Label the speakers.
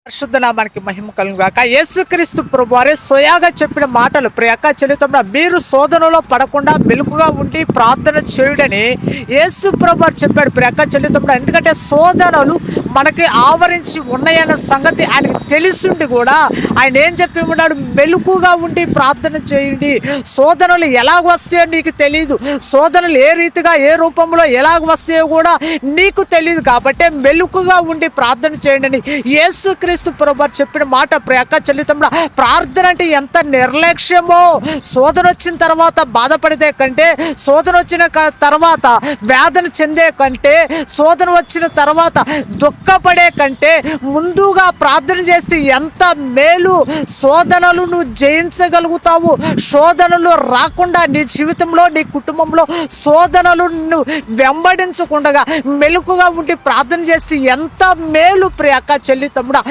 Speaker 1: పరిశుద్ధ నామానికి మహిమ కలుగును గాక. యేసుక్రీస్తు ప్రభువారే స్వయాగా చెప్పిన మాటలు ప్రియ అక్క చెల్లితమ్ముడా, మీరు శోధనలో పడకుండా మెలకుగా ఉండి ప్రార్థన చేయుడని యేసు ప్రభువారు చెప్పాడు ప్రియ అక్క చెల్లితమ్ముడా. ఎందుకంటే శోధనలు మనకి ఆవరించి ఉన్నాయన్న సంగతి ఆయనకు తెలిసిండి కూడా ఆయన ఏం చెప్పి ఉన్నాడు, మెలకుగా ఉండి ప్రార్థన చేయండి. శోధనలు ఎలాగ వస్తాయో నీకు తెలియదు, శోధనలు ఏ రీతిగా ఏ రూపంలో ఎలాగ వస్తాయో కూడా నీకు తెలియదు. కాబట్టి మెలకుగా ఉండి ప్రార్థన చేయండి అని యేసుక్రీస్తు ప్రభువారు చెప్పిన మాట ప్రియ అక్క చెల్లితమ్ముడా. ప్రార్థన అంటే ఎంత నిర్లక్ష్యమో. శోధన వచ్చిన తర్వాత బాధపడితే కంటే, శోధన వచ్చిన తర్వాత వేదన చెందే కంటే, శోధన వచ్చిన తర్వాత దుఃఖపడే కంటే ముందుగా ప్రార్థన చేస్తే ఎంత మేలు. శోధనలు నువ్వు జయించగలుగుతావు. శోధనలు రాకుండా నీ జీవితంలో నీ కుటుంబంలో శోధనలు నువ్వు వెంబడించకుండా మెలకుగా ఉండి ప్రార్థన చేస్తే ఎంత మేలు ప్రియ అక్క చెల్లి తమ్ముడా.